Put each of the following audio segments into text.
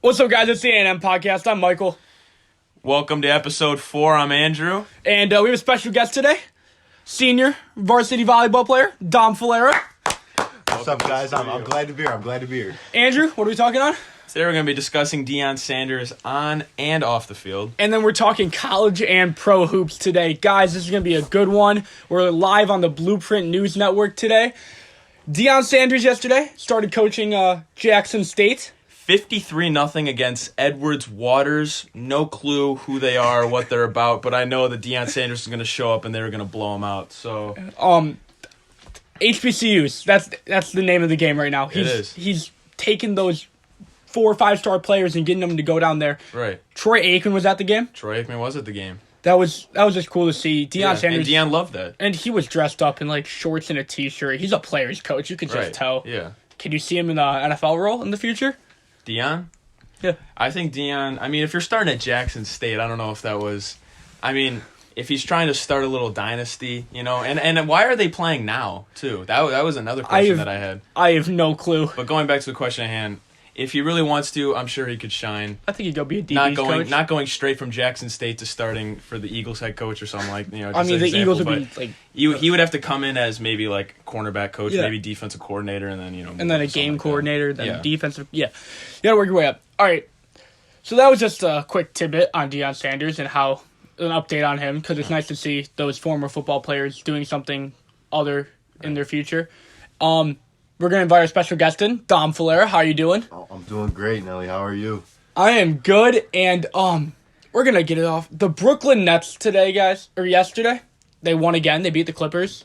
What's up, guys? It's the A&M Podcast. I'm Michael. Welcome to episode 4. I'm Andrew. And we have a special guest today. Senior varsity volleyball player, Dom Falera. What's up, guys? I'm glad to be here. Andrew, what are we talking on? Today we're going to be discussing Deion Sanders on and off the field. And then we're talking college and pro hoops today. Guys, this is going to be a good one. We're live on the Blueprint News Network today. Deion Sanders yesterday started coaching Jackson State. 53-0 against Edwards Waters. No clue who they are, what they're about, but I know that Deion Sanders is going to show up and they're going to blow them out. So, HBCUs. That's the name of the game right now. He's taking those 4 or 5 star players and getting them to go down there. right. Troy Aikman was at the game. Troy Aikman was at the game. That was just cool to see. Deion Sanders. And Deion loved that. And he was dressed up in like shorts and a t-shirt. He's a player's coach. You could just tell. Yeah. Can you see him in the NFL role in the future? Deion? Yeah. I think Deion, if you're starting at Jackson State, I don't know if that was, if he's trying to start a little dynasty, and why are they playing now, too? That was another question that I had. I have no clue. But going back to the question at hand, if he really wants to, I'm sure he could shine. I think he'd go be a DB's coach. Not going straight from Jackson State to starting for the Eagles head coach or something like, the Eagles would be like... He would have to come in as maybe like cornerback coach, maybe defensive coordinator, and then, and then a game coordinator, then defensive... Yeah. You gotta work your way up. All right. So that was just a quick tidbit on Deion Sanders and an update on him, because it's nice to see those former football players doing something other in their future. We're going to invite our special guest in, Dom Falera. How are you doing? Oh, I'm doing great, Nelly. How are you? I am good, and we're going to get it off. The Brooklyn Nets yesterday, they won again. They beat the Clippers.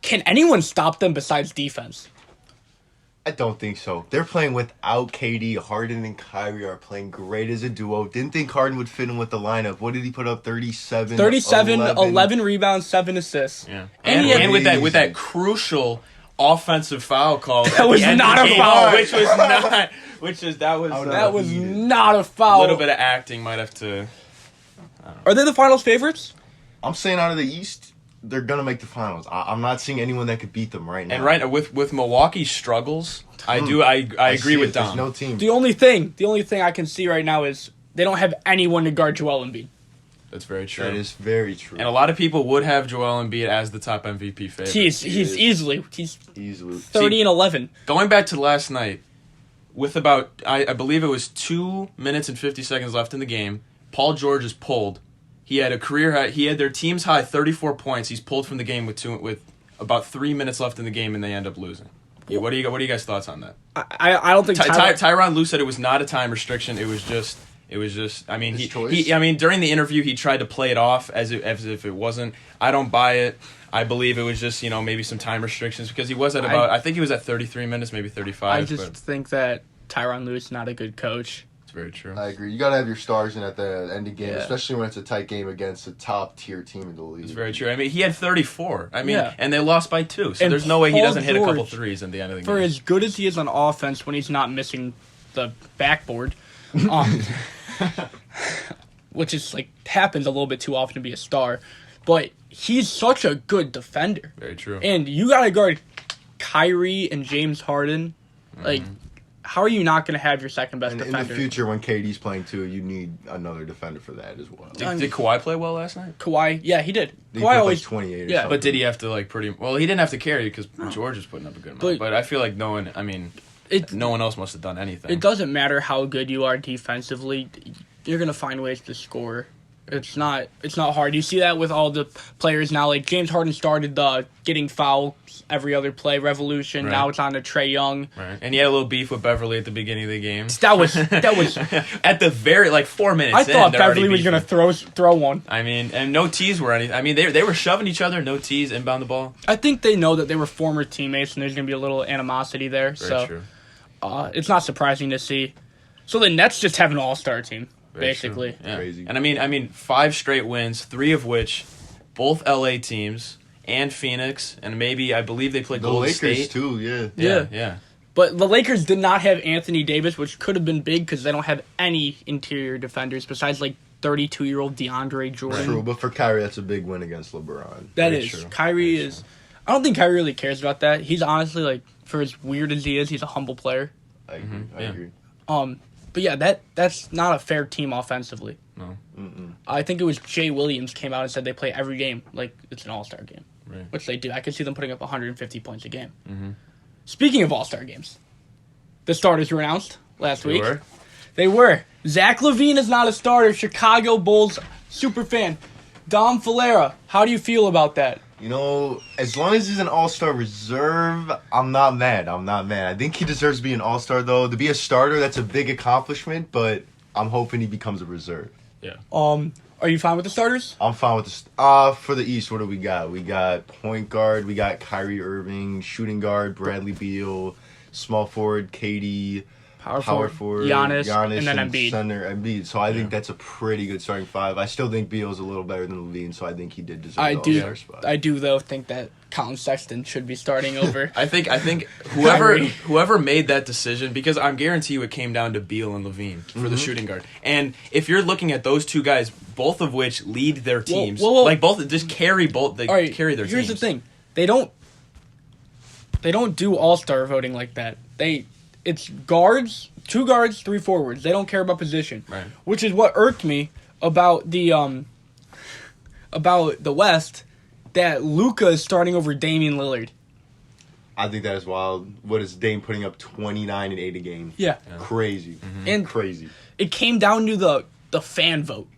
Can anyone stop them besides defense? I don't think so. They're playing without KD. Harden and Kyrie are playing great as a duo. Didn't think Harden would fit in with the lineup. What did he put up? 37, 11 rebounds, 7 assists. Yeah. And with that crucial offensive foul call. That was not a foul. That was not a foul. A little bit of acting might have to... Are they the finals favorites? I'm saying out of the East, they're going to make the finals. I'm not seeing anyone that could beat them right now. And right with Milwaukee's struggles, I agree with Dom. There's no team. The only thing I can see right now is they don't have anyone to guard Joel Embiid. That's very true. That is very true. And a lot of people would have Joel Embiid as the top MVP favorite. He's easily 30 and 11. Going back to last night, with about I believe it was 2 minutes and 50 seconds left in the game, Paul George is pulled. He had a career high. He had their team's high 34 points. He's pulled from the game with about 3 minutes left in the game, and they end up losing. Yeah, what are you guys' thoughts on that? I don't think Tyronn Lue said it was not a time restriction. It was just. During the interview, he tried to play it off as if it wasn't. I don't buy it. I believe it was just, maybe some time restrictions because he was at I think he was at 33 minutes, maybe 35. I just think that Tyronn Lue is not a good coach. It's very true. I agree. You got to have your stars in at the end of the game, especially when it's a tight game against a top-tier team in the league. It's very true. He had 34. And they lost by 2, so there's no way he doesn't hit a couple threes at the end of the game. For as good as he is on offense when he's not missing the backboard, which is happens a little bit too often to be a star, but he's such a good defender. Very true. And you gotta guard Kyrie and James Harden. How are you not gonna have your second best defender? In the future, when KD's playing too, you need another defender for that as well. Did Kawhi play well last night? Kawhi, yeah, he did. He Kawhi always 28. Or something. But did he have to he didn't have to carry because George was putting up a good amount. But I feel like no one. No one else must have done anything. It doesn't matter how good you are defensively. You're going to find ways to score. It's not hard. You see that with all the players now. Like James Harden started getting fouls every other play revolution. Right. Now it's on to Trae Young. Right. And he had a little beef with Beverly at the beginning of the game. That was at the very 4 minutes. I thought Beverly was going to throw one. And no tees were anything. They were shoving each other, no tees, inbound the ball. I think they know that they were former teammates and there's going to be a little animosity there. Very true. It's not surprising to see. So the Nets just have an all-star team. Very basically. Yeah. Crazy. And 5 straight wins, 3 of which both LA teams and Phoenix, and I believe they played Golden State. The Lakers too, yeah. But the Lakers did not have Anthony Davis, which could have been big because they don't have any interior defenders besides 32-year-old DeAndre Jordan. True, but for Kyrie, that's a big win against LeBron. That is true. Kyrie is. I don't think Kyrie really cares about that. He's honestly for as weird as he is, he's a humble player. I agree. I agree. But yeah, that's not a fair team offensively. No. I think it was Jay Williams came out and said they play every game like it's an all-star game, Right. which they do. I could see them putting up 150 points a game. Mm-hmm. Speaking of all-star games, the starters were announced last week. Were? They were. Zach LaVine is not a starter. Chicago Bulls superfan. Dom Falera, how do you feel about that? You know, as long as he's an all-star reserve, I'm not mad. I think he deserves to be an all-star, though. To be a starter, that's a big accomplishment, but I'm hoping he becomes a reserve. Yeah. Are you fine with the starters? I'm fine with this. For the East, what do we got? We got point guard. We got Kyrie Irving. Shooting guard, Bradley Beal. Small forward, KD. Power forward, Giannis, and then Embiid. Center, Embiid. So I think that's a pretty good starting five. I still think Beal's a little better than LaVine, so I think he did deserve the all-star spot. I do, though, think that Colin Sexton should be starting over. I think whoever made that decision, because I'm guarantee you it came down to Beal and LaVine for the shooting guard. And if you're looking at those two guys, both of which lead their teams, like both just carry both. They carry their teams. Here's the thing: they don't do all-star voting like that. It's guards, 2 guards, 3 forwards. They don't care about position, right? Which is what irked me about the West, that Luka is starting over Damian Lillard. I think that is wild. What is Dame putting up 29 and 8 a game? Yeah. Crazy. And crazy. It came down to the fan vote.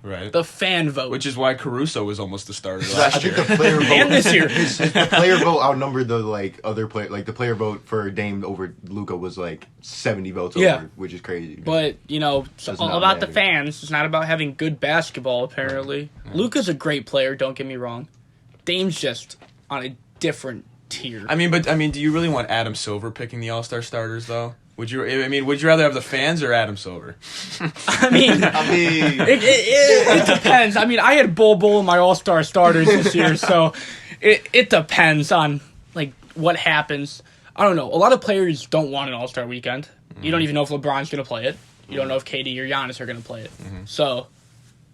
Right. The fan vote. Which is why Caruso was almost the starter I last think year. the player vote And this year. the player vote outnumbered the other player. Like the player vote for Dame over Luka was 70 votes over, which is crazy. But it's Does all not about the matter. fans. It's not about having good basketball. Apparently, Luka's a great player. Don't get me wrong. Dame's just on a different tier. I mean, do you really want Adam Silver picking the All-Star starters though? Would you rather have the fans or Adam Silver? I mean, it depends. I mean, I had Bull in my All-Star starters this year, so it depends on what happens. I don't know. A lot of players don't want an All-Star weekend. You don't even know if LeBron's going to play it. You don't know if KD or Giannis are going to play it. So,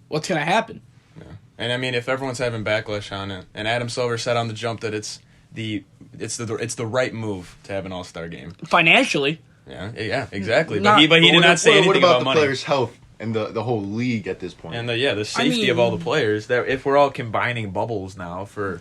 what's going to happen? Yeah. And I mean, if everyone's having backlash on it, and Adam Silver said on the jump that it's the right move to have an All-Star game Financially. Yeah, exactly. But he did not say anything what about about the money. players' health and the whole league at this point? And the safety of all the players. That if we're all combining bubbles now for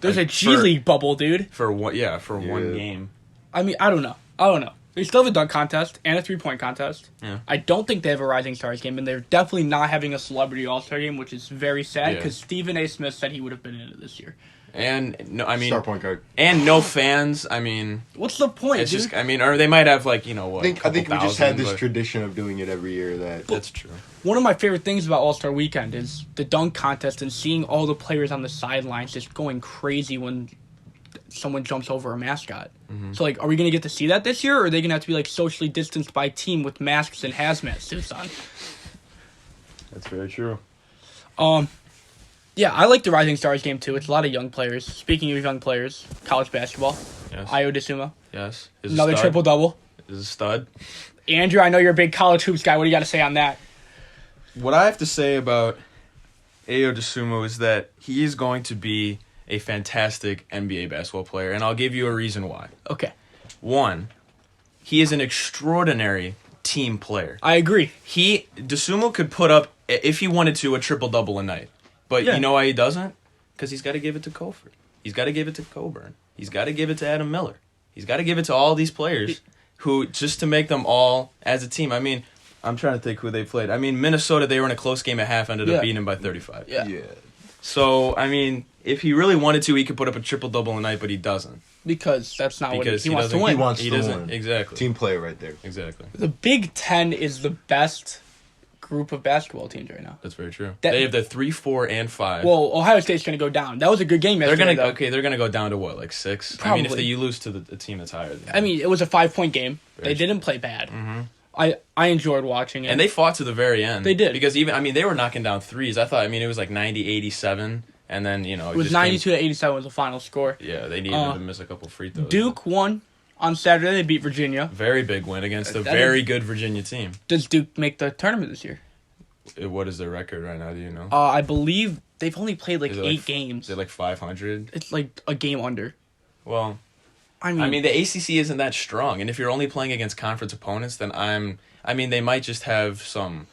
There's a G League bubble, dude. for one game. I mean, I don't know. They still have a dunk contest and a 3-point contest. Yeah. I don't think they have a Rising Stars game, and they're definitely not having a Celebrity All-Star game, which is very sad because Stephen A. Smith said he would have been in it this year. And no, I mean, star point guard. And no fans. I mean, What's the point, it's dude? just. I mean, or they might have what? I think we just had this tradition of doing it every year. That's true. One of my favorite things about All-Star Weekend is the dunk contest and seeing all the players on the sidelines just going crazy when someone jumps over a mascot. So, are we going to get to see that this year, or are they going to have to be, socially distanced by team with masks and hazmat suits on? That's very true. Yeah, I like the Rising Stars game, too. It's a lot of young players. Speaking of young players, college basketball. Yes. Ayo Dosunmu. Yes. Another triple-double. Is a stud. Andrew, I know you're a big college hoops guy. What do you got to say on that? What I have to say about Ayo Dosunmu is that he is going to be a fantastic NBA basketball player, and I'll give you a reason why. Okay. One, he is an extraordinary team player. I agree. Dosunmu could put up, if he wanted to, a triple-double a night. But you know why he doesn't? Because he's got to give it to Kofor. He's got to give it to Coburn. He's got to give it to Adam Miller. He's got to give it to all these players who, just to make them all as a team. I mean, I'm trying to think who they played. I mean, Minnesota, they were in a close game at half, ended up beating them by 35. Yeah. So, I mean, if he really wanted to, he could put up a triple-double a night, but he doesn't. Because that's not what he wants to doesn't- win. He wants He to doesn't. win. Exactly. Team player right there. Exactly. The Big Ten is the best group of basketball teams right now. That's very true. That- They have the 3, 4, and 5. Well, Ohio State's going to go down. That was a good game they're yesterday, gonna though. they're gonna go down to what, like 6? I mean, if Probably. you lose to a team that's higher than I mean, it was a 5-point game. Very They didn't play bad. I enjoyed watching it. and they fought to the very end. They did. Because they were knocking down threes. I thought, it was like 90-87, and then, it was just 92-87 was the final score. yeah, they needed to miss a couple free throws. Duke won on Saturday. They beat Virginia. Very big win against a That very is- good Virginia team. Does Duke make the tournament this year? What is their record right now, do you know? I believe they've only played Is it 8 games. Is it like 500? It's like a game under. Well, I mean, the ACC isn't that strong, and if you're only playing against conference opponents, then I'm I mean, they might just have some,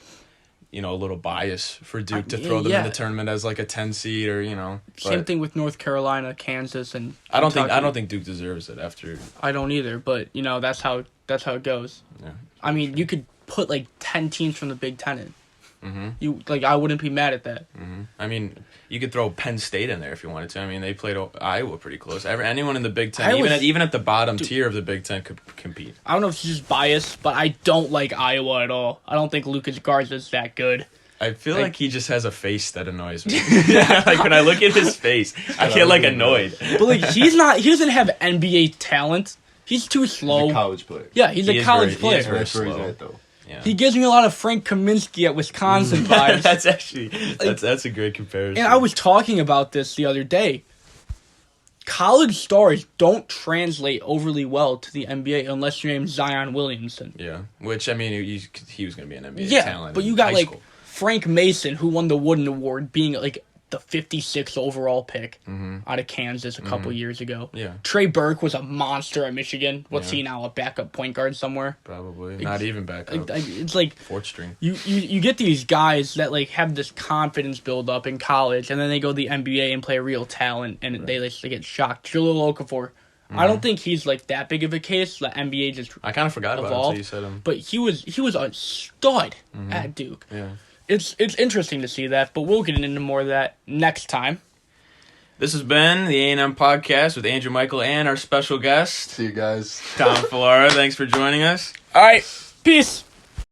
a little bias for Duke to throw them in the tournament as like a 10 seed or, Same thing with North Carolina, Kansas, and I don't think Duke deserves it after. I don't either, but that's how it goes. Yeah. I mean, you could put like 10 teams from the Big Ten in. Mm-hmm. I wouldn't be mad at that. Mm-hmm. I mean, you could throw Penn State in there if you wanted to. I mean, they played Iowa pretty close. Anyone in the Big Ten, even at the bottom tier of the Big Ten, could compete. I don't know if it's just bias, but I don't like Iowa at all. I don't think Lucas Garza's that good. I feel like he just has a face that annoys me. Like when I look at his face, I get like annoyed. But he doesn't have NBA talent. He's too slow. He's a college player. Yeah, he's a college player. He is very That's where he's slow. at, though. Yeah. He gives me a lot of Frank Kaminsky at Wisconsin vibes. That's actually that's a great comparison. And I was talking about this the other day. College stars don't translate overly well to the NBA unless your name's Zion Williamson. Yeah, which I mean, he was going to be an NBA Yeah, talent. but you got like Frank Mason, who won the Wooden Award, being like the 56th overall pick out of Kansas a couple years ago. Yeah. Trey Burke was a monster at Michigan. What's Yeah. he now, a backup point guard somewhere? Probably not even back up. It's like Fourth string. you get these guys that like have this confidence build up in college, and then they go to the NBA and play real talent, and they get shocked. Jahlil Okafor. I don't think he's like that big of a case. The NBA just I kind of forgot about him until you said him. but he was a stud at Duke. Yeah. It's interesting to see that, but we'll get into more of that next time. This has been the A&M Podcast with Andrew Michael and our special guest, See you guys. Tom Falara. Thanks for joining us. All right, peace.